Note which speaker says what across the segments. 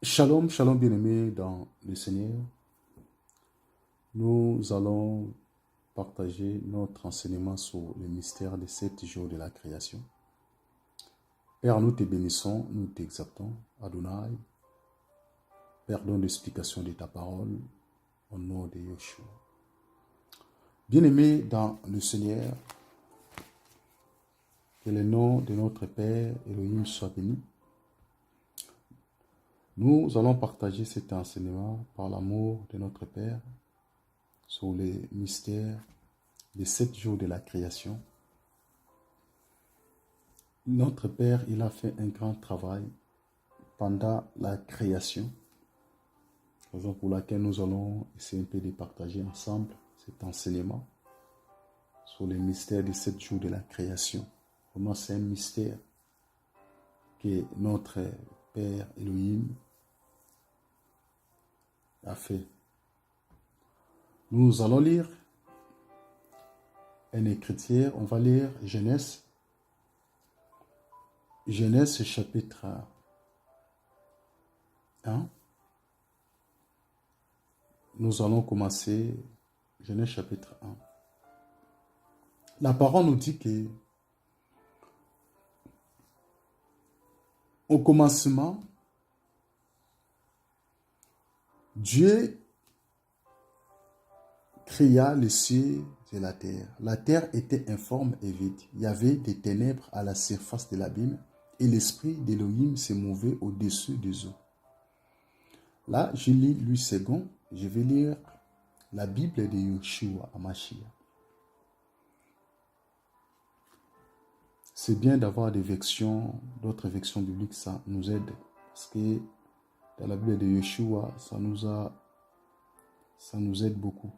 Speaker 1: Shalom, shalom bien-aimés dans le Seigneur. Nous allons partager notre enseignement sur le mystère des 7 jours de la création. Père, nous te bénissons, nous t'exaltons, Adonai. Père, donne l'explication de ta parole au nom de Yeshua. Bien-aimés dans le Seigneur, que le nom de notre Père Elohim soit béni. Nous allons partager cet enseignement par l'amour de notre Père sur les mystères des 7 jours de la création. Notre Père, il a fait un grand travail pendant la création, raison pour laquelle nous allons essayer un peu de partager ensemble cet enseignement sur les mystères des 7 jours de la création. Vraiment, c'est un mystère que notre Père Elohim a fait. Nous allons lire un écriture, on va lire Genèse chapitre 1. Nous allons commencer Genèse chapitre 1. La parole nous dit que au commencement, Dieu créa les cieux et la terre. La terre était informe et vide. Il y avait des ténèbres à la surface de l'abîme et l'esprit d'Élohim se mouvait au-dessus des eaux. Là, je lis Louis II. Je vais lire la Bible de Yeshua Hamashiach. C'est bien d'avoir des versions, d'autres versions bibliques, ça nous aide. Parce que dans la Bible de Yeshua, ça nous aide beaucoup.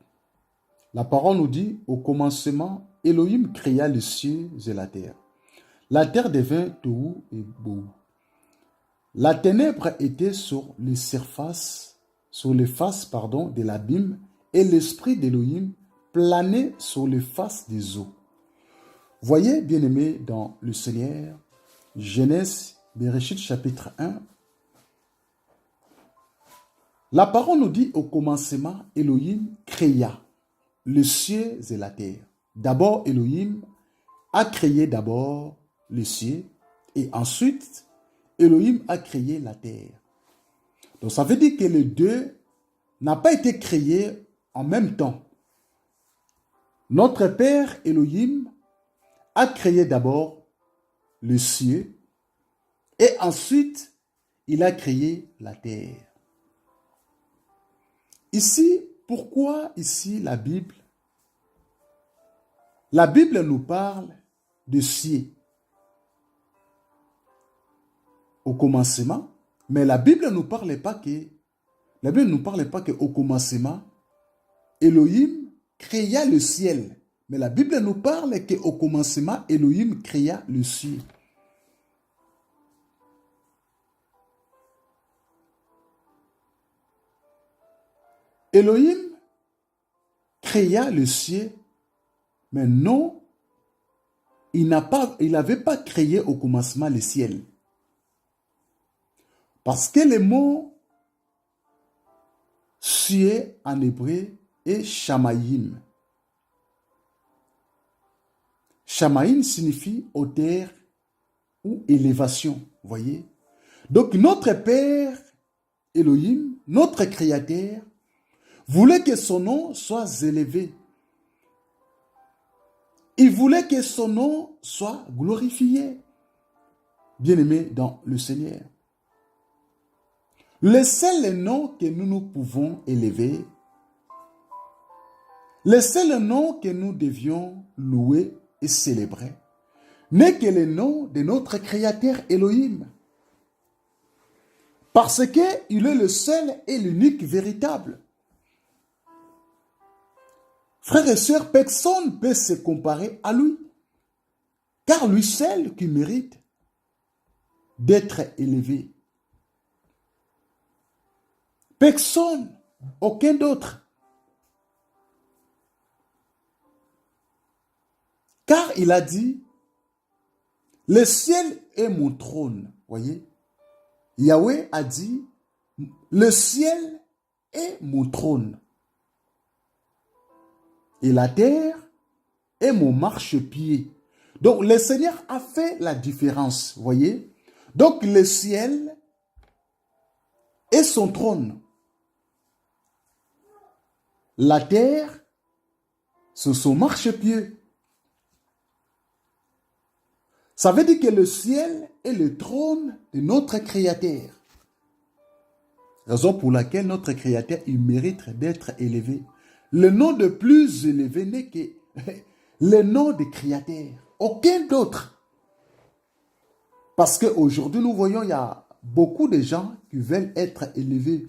Speaker 1: La parole nous dit, au commencement, Elohim créa les cieux et la terre. La terre devint Tohu et Bohu. La ténèbre était sur les faces de l'abîme, et l'esprit d'Elohim planait sur les faces des eaux. Voyez, bien-aimés, dans le Seigneur, Genèse, Bereshit, chapitre 1, la parole nous dit, au commencement, Elohim créa les cieux et la terre. D'abord, Elohim a créé d'abord les cieux et ensuite, Elohim a créé la terre. Donc, ça veut dire que les deux n'ont pas été créés en même temps. Notre Père Elohim a créé d'abord les cieux et ensuite, il a créé la terre. Ici, pourquoi ici la Bible nous parle de cieux au commencement, mais la Bible ne nous parle pas qu'au commencement, Elohim créa le ciel. Mais la Bible nous parle qu'au commencement, Elohim créa le ciel. Elohim créa le ciel, mais non, il n'avait pas créé au commencement le ciel. Parce que le mot ciel en hébreu est shamayim. Shamayim signifie hauteur ou élévation, voyez. Donc notre Père Elohim, notre Créateur, voulait que son nom soit élevé. Il voulait que son nom soit glorifié. Bien-aimé dans le Seigneur. Le seul nom que nous pouvons élever, le seul nom que nous devions louer et célébrer, n'est que le nom de notre Créateur Elohim. Parce qu'il est le seul et l'unique véritable. Frères et sœurs, personne ne peut se comparer à lui. Car lui seul qui mérite d'être élevé. Personne, aucun d'autre. Car il a dit, le ciel est mon trône. Voyez, Yahweh a dit, le ciel est mon trône et la terre est mon marchepied. Donc, le Seigneur a fait la différence, voyez. Donc, le ciel est son trône. La terre, c'est son marchepied. Ça veut dire que le ciel est le trône de notre Créateur. Raison pour laquelle notre Créateur, il mérite d'être élevé. Le nom de plus élevé n'est que le nom de Créateur. Aucun d'autre. Parce qu'aujourd'hui, nous voyons, il y a beaucoup de gens qui veulent être élevés.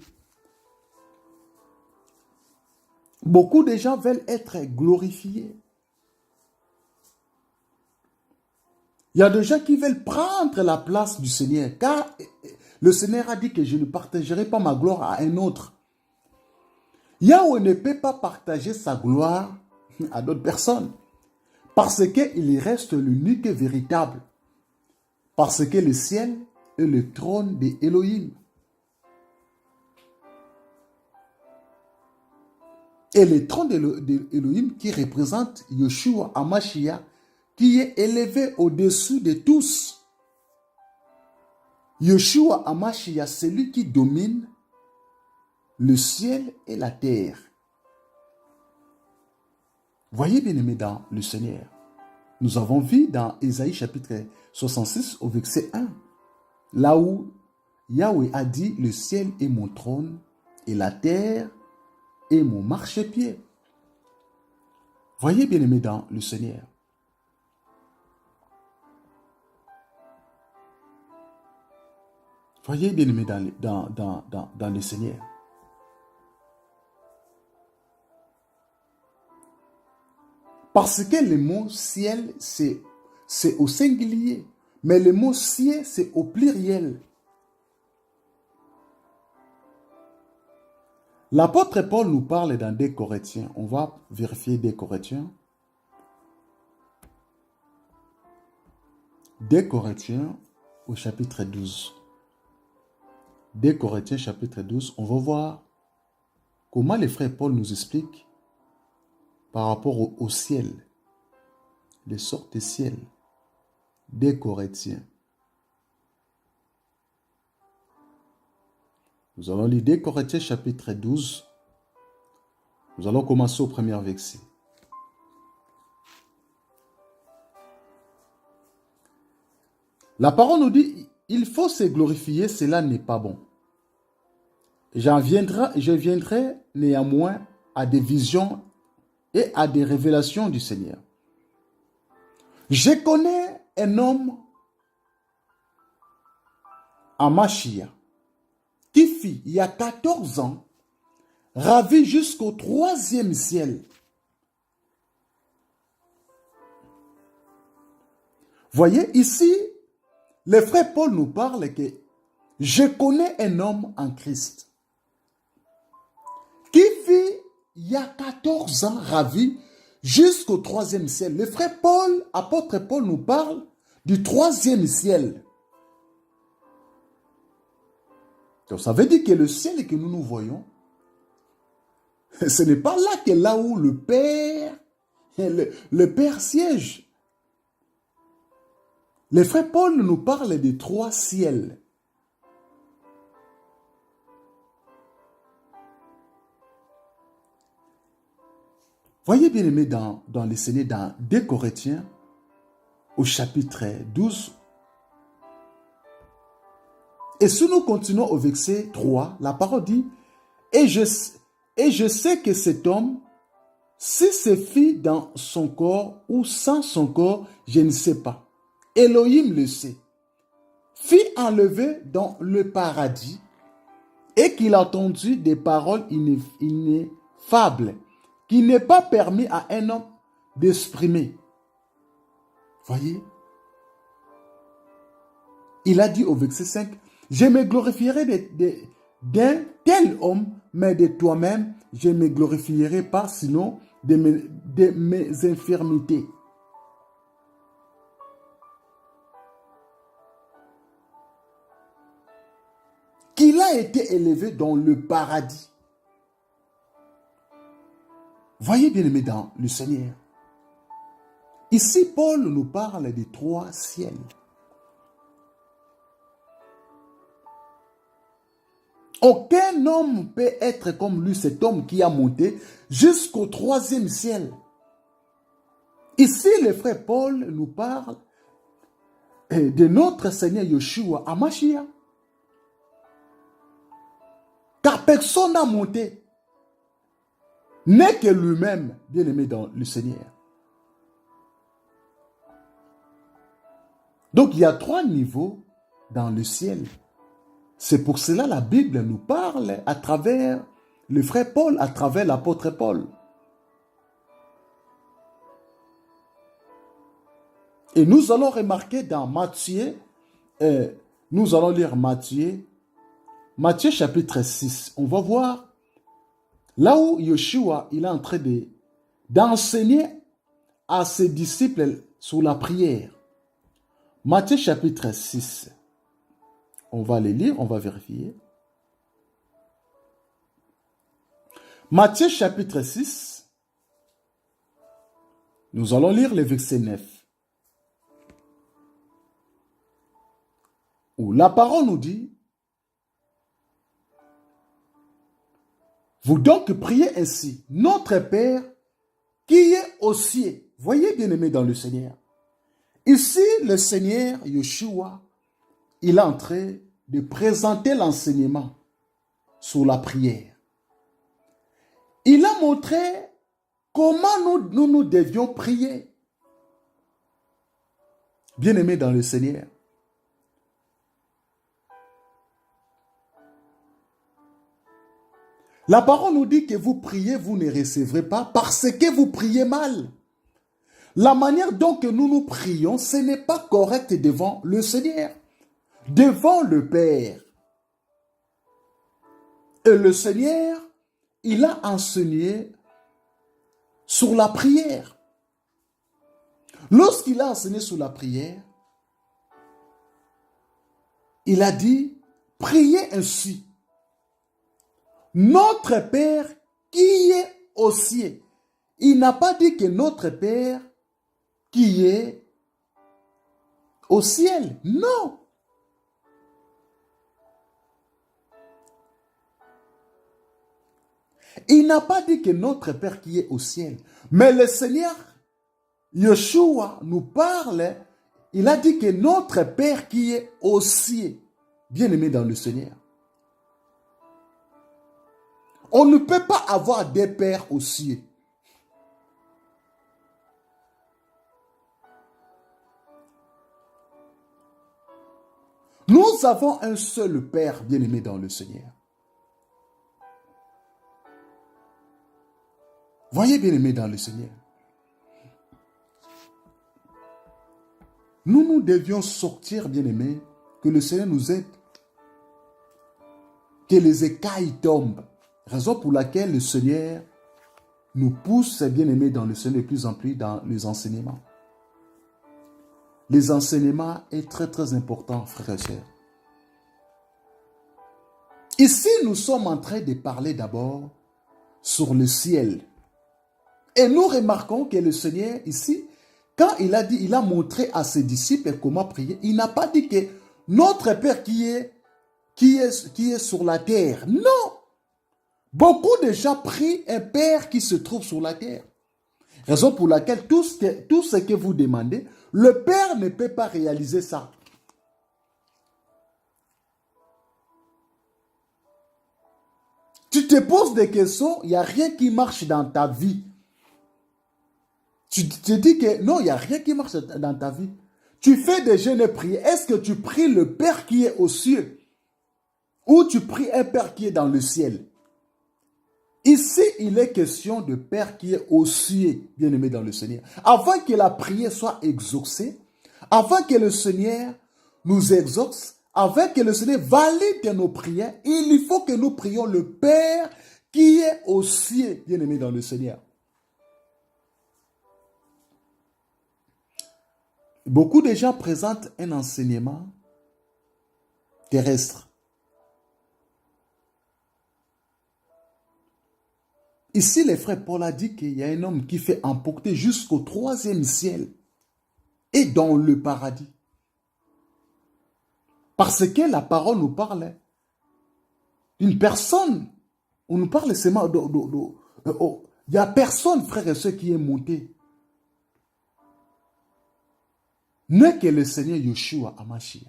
Speaker 1: Beaucoup de gens veulent être glorifiés. Il y a des gens qui veulent prendre la place du Seigneur, car le Seigneur a dit que je ne partagerai pas ma gloire à un autre. Yahweh ne peut pas partager sa gloire à d'autres personnes, parce qu'il reste l'unique et véritable, parce que le ciel est le trône d'Élohim. Et le trône d'Élohim qui représente Yeshua HaMashiach, qui est élevé au-dessus de tous. Yeshua HaMashiach, c'est lui qui domine le ciel et la terre. Voyez bien aimé dans le Seigneur. Nous avons vu dans Ésaïe chapitre 66 au verset 1, là où Yahweh a dit, le ciel est mon trône et la terre est mon marchepied. Voyez bien aimé dans le Seigneur. Voyez bien aimé dans le Seigneur. Parce que le mot ciel, c'est au singulier. Mais le mot ciel, c'est au pluriel. L'apôtre Paul nous parle dans 2 Corinthiens. On va vérifier 2 Corinthiens. 2 Corinthiens au chapitre 12. 2 Corinthiens chapitre 12, on va voir comment les frères Paul nous expliquent par rapport au ciel, les sortes de ciel. 2 Corinthiens. Nous allons lire 2 Corinthiens chapitre 12. Nous allons commencer au premier verset. La parole nous dit, il faut se glorifier, cela n'est pas bon. Je viendrai néanmoins à des visions et à des révélations du Seigneur. Je connais un homme à Machia qui fit, il y a 14 ans, ravi jusqu'au 3e ciel. Voyez, ici, le frère Paul nous parle que je connais un homme en Christ qui fit, il y a 14 ans, ravi jusqu'au 3e ciel. Le frère Paul, apôtre Paul, nous parle du 3e ciel. Donc, ça veut dire que le ciel que nous voyons, ce n'est pas là où le Père, le Père siège. Le frère Paul nous parle des 3 ciels. Voyez bien aimé dans le Seigneur, dans 2 Corinthiens, au chapitre 12. Et si nous continuons au verset 3, la parole dit, et je sais que cet homme, si c'est fit dans son corps ou sans son corps, je ne sais pas. Elohim le sait. Fit enlever dans le paradis et qu'il a entendu des paroles ineffables qui n'est pas permis à un homme d'exprimer. Voyez? Il a dit au verset 5, je me glorifierai d'un tel homme, mais de toi-même, je ne me glorifierai pas, sinon de mes infirmités. Qu'il il a été élevé dans le paradis. Voyez bien aimé dans le Seigneur. Ici, Paul nous parle des 3 ciels. Aucun homme peut être comme lui, cet homme qui a monté jusqu'au 3e ciel. Ici, le frère Paul nous parle de notre Seigneur Yeshua à Mashiach. Car personne n'a monté, n'est que lui-même, bien-aimé dans le Seigneur. Donc, il y a 3 niveaux dans le ciel. C'est pour cela que la Bible nous parle à travers le frère Paul, à travers l'apôtre Paul. Et nous allons remarquer dans Matthieu, nous allons lire Matthieu chapitre 6. On va voir là où Yeshua il est en train d'enseigner à ses disciples sur la prière. Matthieu chapitre 6. On va les lire, on va vérifier. Matthieu chapitre 6. Nous allons lire le verset 9. Où la parole nous dit: vous donc priez ainsi, notre Père qui est aux cieux. Voyez bien aimé dans le Seigneur. Ici, le Seigneur Yeshua, il est en train de présenter l'enseignement sur la prière. Il a montré comment nous devions prier. Bien aimé dans le Seigneur. La parole nous dit que vous priez, vous ne recevrez pas parce que vous priez mal. La manière dont nous prions, ce n'est pas correct devant le Seigneur, devant le Père. Et le Seigneur, il a enseigné sur la prière. Lorsqu'il a enseigné sur la prière, il a dit, priez ainsi. Notre Père qui est aux cieux. Il n'a pas dit que notre Père qui est au ciel. Non. Il n'a pas dit que notre Père qui est au ciel. Mais le Seigneur, Yeshua, nous parle. Il a dit que notre Père qui est aux cieux. Bien aimé dans le Seigneur. On ne peut pas avoir des pères aux cieux. Nous avons un seul Père bien-aimé dans le Seigneur. Voyez bien-aimé dans le Seigneur. Nous devions sortir bien-aimé, que le Seigneur nous aide, que les écailles tombent. Raison pour laquelle le Seigneur nous pousse, bien-aimés dans le Seigneur, de plus en plus dans les enseignements. Les enseignements est très très important, frères et sœurs. Ici, nous sommes en train de parler d'abord sur le ciel. Et nous remarquons que le Seigneur, ici, quand il a dit, il a montré à ses disciples comment prier, il n'a pas dit que notre Père qui est sur la terre. Non! Beaucoup de gens prient un Père qui se trouve sur la terre. Raison pour laquelle tout ce que vous demandez, le Père ne peut pas réaliser ça. Tu te poses des questions, il n'y a rien qui marche dans ta vie. Tu te dis que non, il n'y a rien qui marche dans ta vie. Tu fais des jeûnes et prières. Est-ce que tu pries le Père qui est aux cieux? Ou tu pries un Père qui est dans le ciel? Ici, il est question de Père qui est aux cieux, bien-aimé dans le Seigneur. Avant que la prière soit exaucée, avant que le Seigneur nous exauce, avant que le Seigneur valide nos prières, il faut que nous prions le Père qui est aux cieux, bien-aimé dans le Seigneur. Beaucoup de gens présentent un enseignement terrestre. Ici, les frères Paul a dit qu'il y a un homme qui fait emporter jusqu'au 3e ciel et dans le paradis. Parce que la parole nous parle d'une personne. On nous parle seulement il n'y a personne, frères et sœurs, qui est monté. N'est que le Seigneur Yeshua Hamashiach.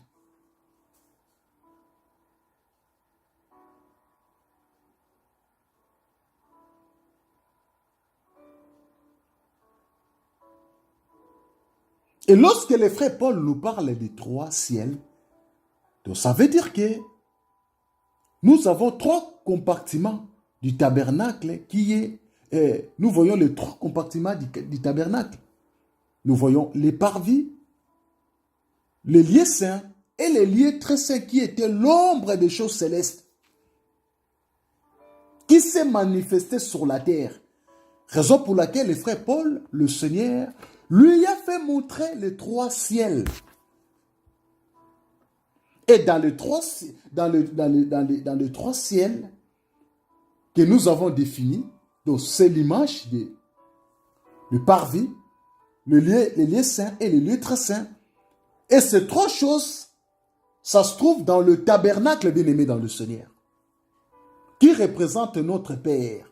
Speaker 1: Et lorsque les frères Paul nous parlent des 3 ciels, donc ça veut dire que nous avons 3 compartiments du tabernacle qui est... nous voyons les 3 compartiments du tabernacle. Nous voyons les parvis, les lieux saints et les lieux très saints qui étaient l'ombre des choses célestes qui s'est manifesté sur la terre. Raison pour laquelle le frère Paul, le Seigneur, lui a fait montrer les 3 ciels. Et dans les 3 ciels que nous avons définis, donc c'est l'image du parvis, les lieux saints et les lieux très saints. Et ces 3 choses, ça se trouve dans le tabernacle bien-aimé dans le Seigneur, qui représente notre Père.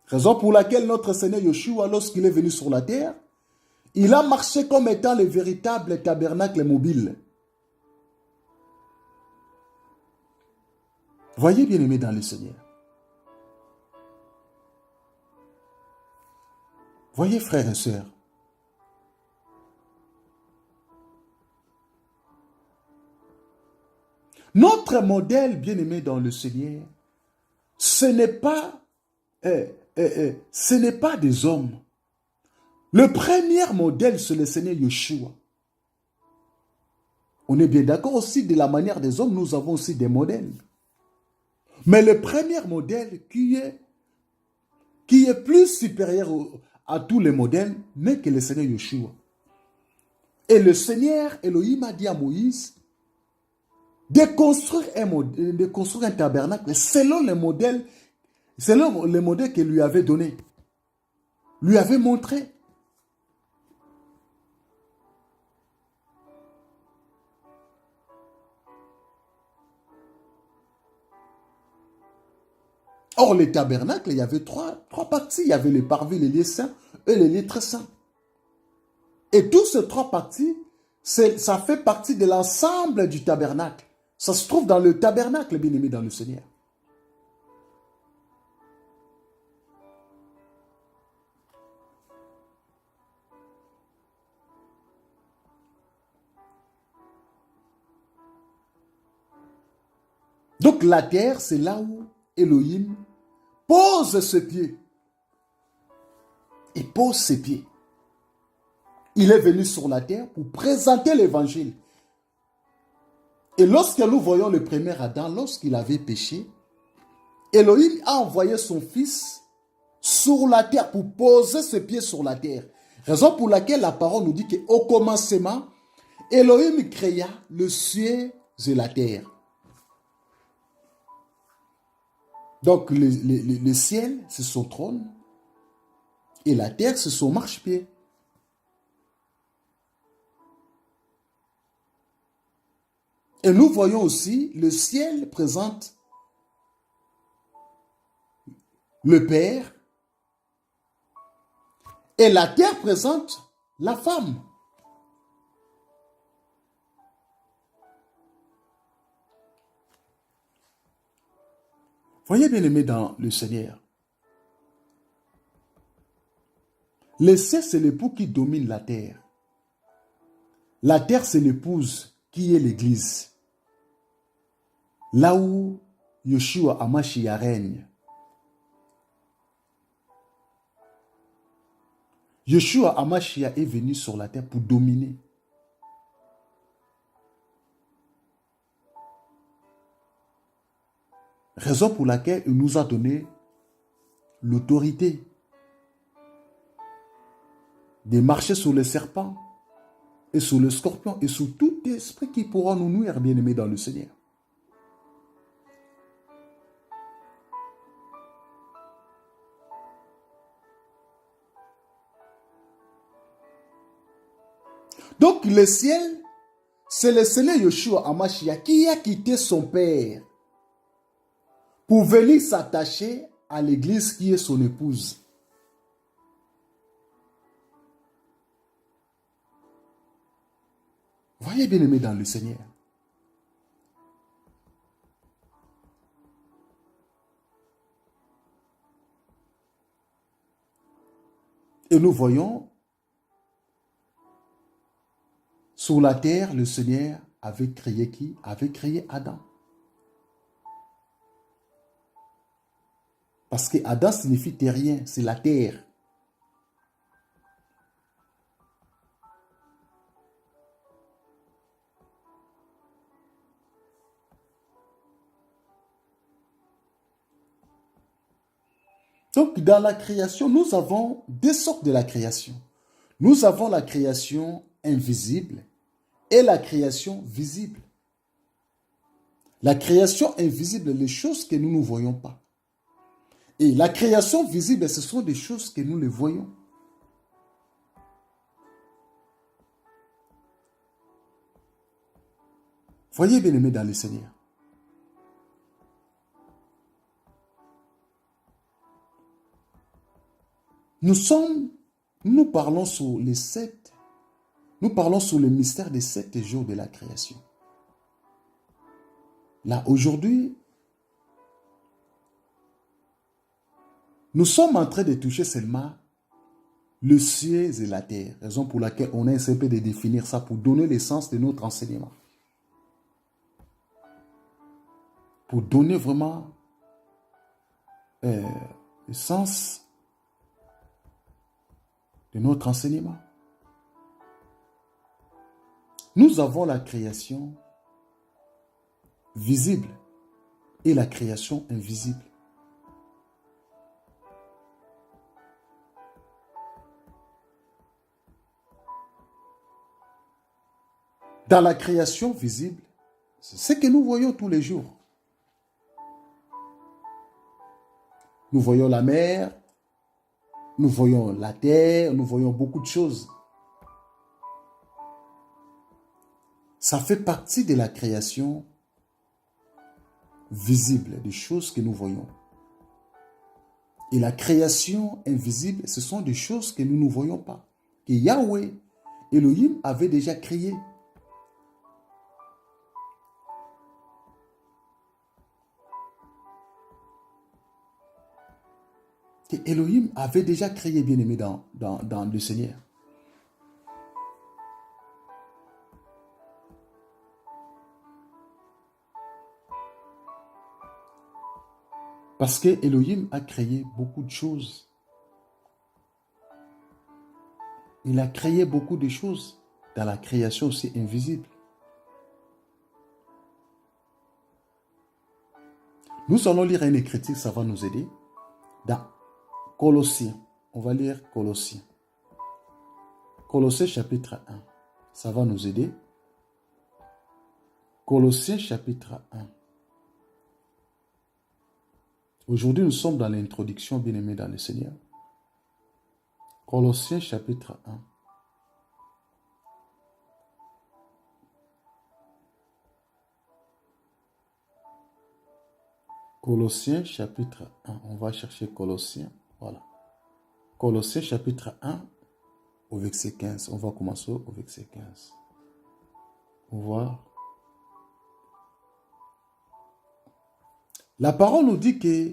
Speaker 1: Raison pour laquelle notre Seigneur Yeshua, lorsqu'il est venu sur la terre, il a marché comme étant le véritable tabernacle mobile. Voyez, bien-aimés dans le Seigneur. Voyez, frères et sœurs. Notre modèle, bien-aimé dans le Seigneur, ce n'est pas des hommes. Le premier modèle, c'est le Seigneur Yeshua. On est bien d'accord aussi de la manière des hommes, nous avons aussi des modèles. Mais le premier modèle qui est plus supérieur à tous les modèles n'est que le Seigneur Yeshua. Et le Seigneur Elohim a dit à Moïse de construire un tabernacle selon les modèles qu'il lui avait donné, lui avait montré. Or, le tabernacle, il y avait trois parties. Il y avait les parvis, les lieux saints et les lieux très saints. Et toutes ces 3 parties, ça fait partie de l'ensemble du tabernacle. Ça se trouve dans le tabernacle, bien-aimé dans le Seigneur. Donc la terre, c'est là où Elohim pose ses pieds. Il pose ses pieds. Il est venu sur la terre pour présenter l'évangile. Et lorsque nous voyons le premier Adam, lorsqu'il avait péché, Elohim a envoyé son fils sur la terre pour poser ses pieds sur la terre. Raison pour laquelle la parole nous dit qu'au commencement, Elohim créa le ciel et la terre. Donc le ciel, c'est son trône. Et la terre, c'est son marchepied. Et nous voyons aussi, le ciel présente le Père. Et la terre présente la femme. Voyez, bien aimé dans le Seigneur. Le ciel, c'est l'époux qui domine la terre. La terre, c'est l'épouse qui est l'église. Là où Yeshua Hamashiach règne. Yeshua Hamashiach est venu sur la terre pour dominer. Raison pour laquelle il nous a donné l'autorité de marcher sur les serpents et sur le scorpion et sur tout esprit qui pourra nous nuire, bien-aimés dans le Seigneur. Donc le ciel, c'est le Seigneur Yeshua Hamashiach qui a quitté son Père pour venir s'attacher à l'église qui est son épouse. Voyez bien aimé dans le Seigneur. Et nous voyons, sur la terre, le Seigneur avait créé qui? Avait créé Adam. Parce que Adam signifie terrien, c'est la terre. Donc, dans la création, nous avons deux sortes de la création. Nous avons la création invisible et la création visible. La création invisible, les choses que nous ne voyons pas. Et la création visible, ce sont des choses que nous les voyons. Voyez bien aimé dans le Seigneur. Nous parlons sur les sept, nous parlons sur le mystère des 7 jours de la création. Là, aujourd'hui, nous sommes en train de toucher seulement le ciel et la terre, raison pour laquelle on a essayé de définir ça pour donner l'essence de notre enseignement. Pour donner vraiment le sens de notre enseignement. Nous avons la création visible et la création invisible. Dans la création visible, c'est ce que nous voyons tous les jours. Nous voyons la mer, nous voyons la terre, nous voyons beaucoup de choses. Ça fait partie de la création visible, des choses que nous voyons. Et la création invisible, ce sont des choses que nous ne voyons pas. Que Yahweh, Elohim, avait déjà créé. Que Elohim avait déjà créé, bien-aimé, dans le Seigneur. Parce que Elohim a créé beaucoup de choses. Il a créé beaucoup de choses dans la création aussi invisible. Nous allons lire un écriture, ça va nous aider. Dans Colossiens, on va lire Colossiens. Colossiens chapitre 1, ça va nous aider. Colossiens chapitre 1. Aujourd'hui, nous sommes dans l'introduction, bien-aimés dans le Seigneur. Colossiens chapitre 1. Colossiens chapitre 1. On va chercher Colossiens. Voilà. Colossiens chapitre 1 au verset 15. On va commencer au verset 15. On va. La parole nous dit que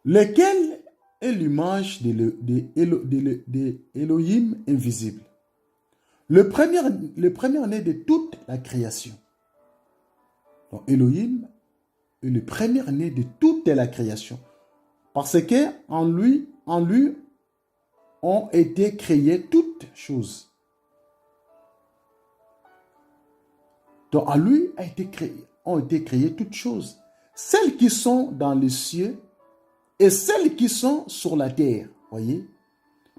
Speaker 1: lequel est l'image de Elohim invisible. Le premier-né de toute la création. Donc Elohim est le premier-né de toute la création. Parce que en lui ont été créées toutes choses. Donc en lui ont été créées toutes choses. Celles qui sont dans les cieux et celles qui sont sur la terre. Voyez?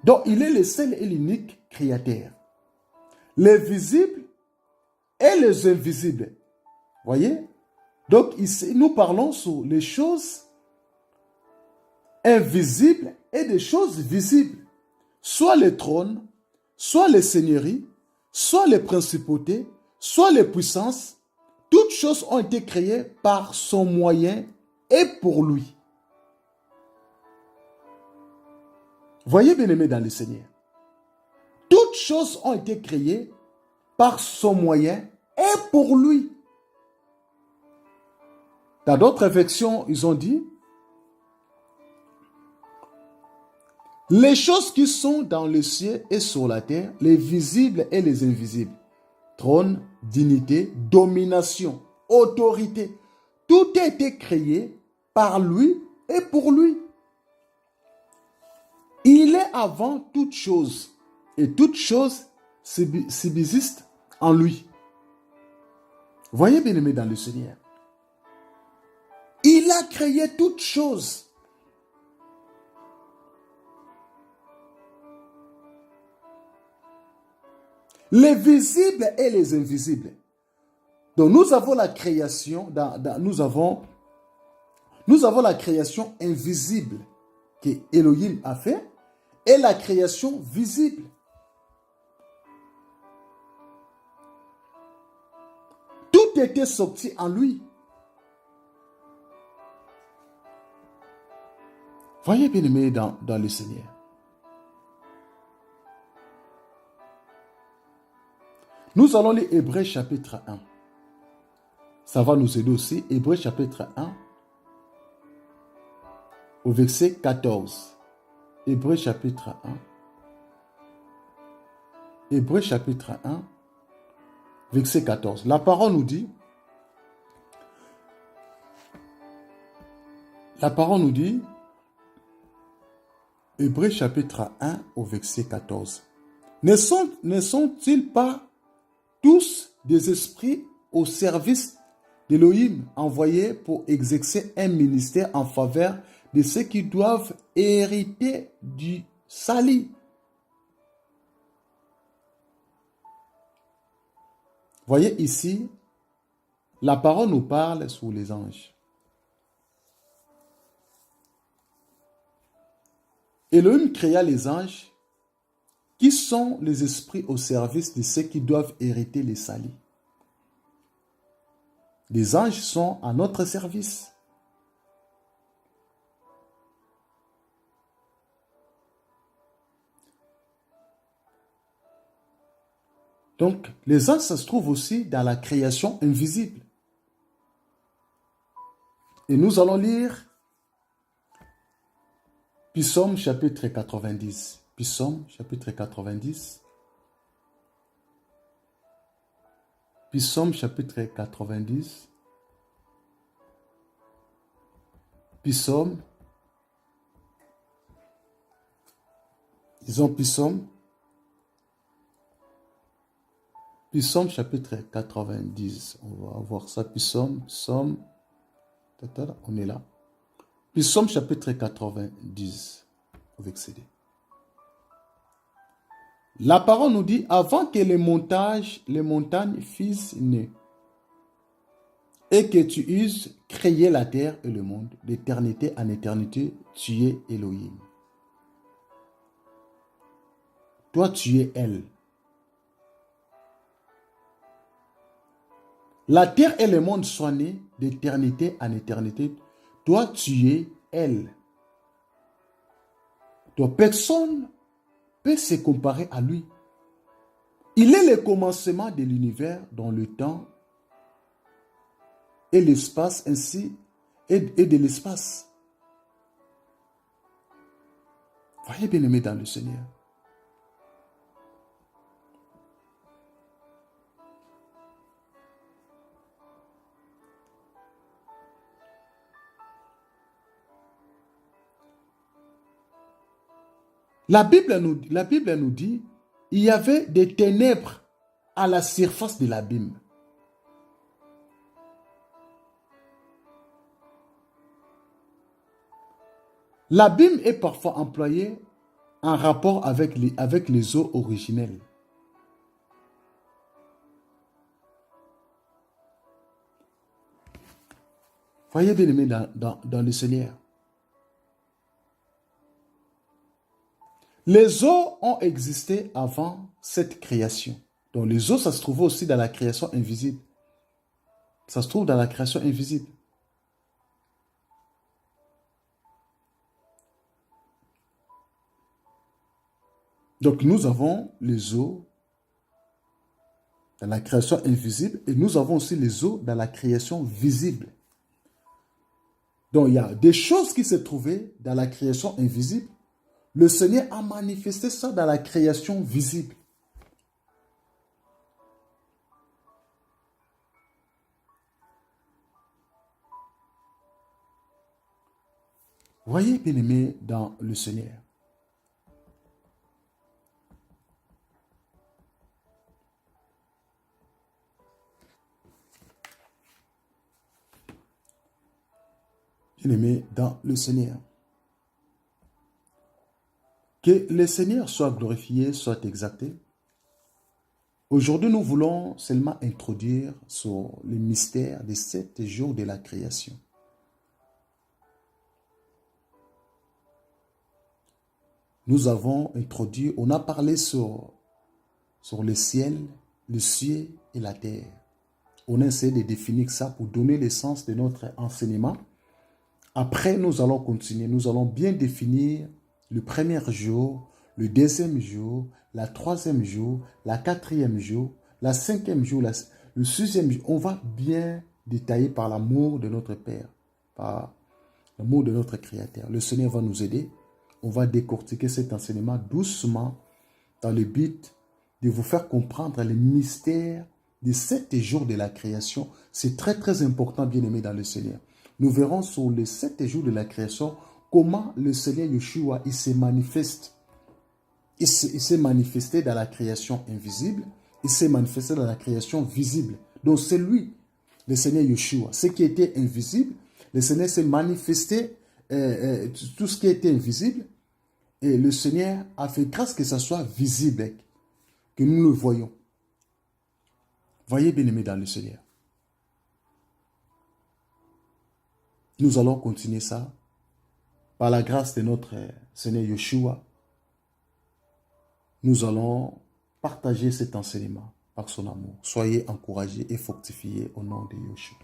Speaker 1: Donc il est le seul et l'unique créateur. Les visibles et les invisibles. Voyez? Donc ici, nous parlons sur les choses invisibles et des choses visibles. soit les trônes, soit les seigneuries, soit les principautés, soit les puissances, toutes choses ont été créées par son moyen et pour lui. Voyez, bien-aimés dans le Seigneur, toutes choses ont été créées par son moyen et pour lui. Dans d'autres versions, ils ont dit, les choses qui sont dans le ciel et sur la terre, les visibles et les invisibles, trône, dignité, domination, autorité, tout a été créé par lui et pour lui. Il est avant toute chose et toute chose subsiste en lui. Voyez, bien-aimés dans le Seigneur, il a créé toutes choses. Les visibles et les invisibles. Donc nous avons la création, nous avons la création invisible que Elohim a fait et la création visible. Tout était sorti en lui. Voyez, bien-aimés dans le Seigneur. Nous allons lire Hébreux chapitre 1. Ça va nous aider aussi. Hébreux chapitre 1 au verset 14. Hébreux chapitre 1. Hébreux chapitre 1, verset 14. La parole nous dit, Hébreux chapitre 1 au verset 14. Ne sont-ils pas tous des esprits au service d'Élohim envoyés pour exercer un ministère en faveur de ceux qui doivent hériter du salut? Voyez ici, la parole nous parle sur les anges. Elohim créa les anges qui sont les esprits au service de ceux qui doivent hériter les salut. Les anges sont à notre service. Donc, les anges, ça se trouve aussi dans la création invisible. Et nous allons lire Psaume chapitre 90. Psaume chapitre 90. Psaume chapitre 90. Psaume. Disons Psaume. Psaume chapitre 90. On va voir ça. Psaume. On est là. Psaume chapitre 90. Verset 2. La parole nous dit, avant que les montagnes fissent nez, et que tu eusses créé la terre et le monde, d'éternité en éternité, tu es Elohim. Toi, tu es elle. La terre et le monde sont nés d'éternité en éternité. Toi, tu es elle. Donc, personne peut se comparer à lui. Il est le commencement de l'univers dans le temps et l'espace ainsi et de l'espace. Voyez, bien-aimés dans le Seigneur. La Bible nous dit, il y avait des ténèbres à la surface de l'abîme. L'abîme est parfois employé en rapport avec les eaux originelles. Voyez bien aimé dans le Seigneur. Les eaux ont existé avant cette création. Donc les eaux, ça se trouve aussi dans la création invisible. Ça se trouve dans la création invisible. Donc nous avons les eaux dans la création invisible et nous avons aussi les eaux dans la création visible. Donc il y a des choses qui se trouvaient dans la création invisible. Le Seigneur a manifesté ça dans la création visible. Voyez, bien-aimés, dans le Seigneur. Bien-aimés, dans le Seigneur. Que le Seigneur soit glorifié, soit exalté. Aujourd'hui, nous voulons seulement introduire sur le mystère des 7 jours de la création. Nous avons introduit, on a parlé sur le ciel, le ciel et la terre. On a essayé de définir ça pour donner l'essence de notre enseignement. Après, nous allons continuer. Nous allons bien définir le premier jour, le deuxième jour, la troisième jour, la quatrième jour, la cinquième jour, le sixième jour. On va bien détailler par l'amour de notre Père, par l'amour de notre Créateur. Le Seigneur va nous aider. On va décortiquer cet enseignement doucement dans le but de vous faire comprendre les mystères des 7 jours de la création. C'est très très important, bien-aimé dans le Seigneur. Nous verrons sur les 7 jours de la création comment le Seigneur Yeshua il se manifeste. Il s'est manifesté dans la création invisible. Il s'est manifesté dans la création visible. Donc c'est lui, le Seigneur Yeshua. Ce qui était invisible, le Seigneur s'est manifesté, tout ce qui était invisible. Et le Seigneur a fait grâce que ça soit visible, que nous le voyons. Voyez, bien-aimés dans le Seigneur. Nous allons continuer ça par la grâce de notre Seigneur Yeshua. Nous allons partager cet enseignement par son amour. Soyez encouragés et fortifiés au nom de Yeshua.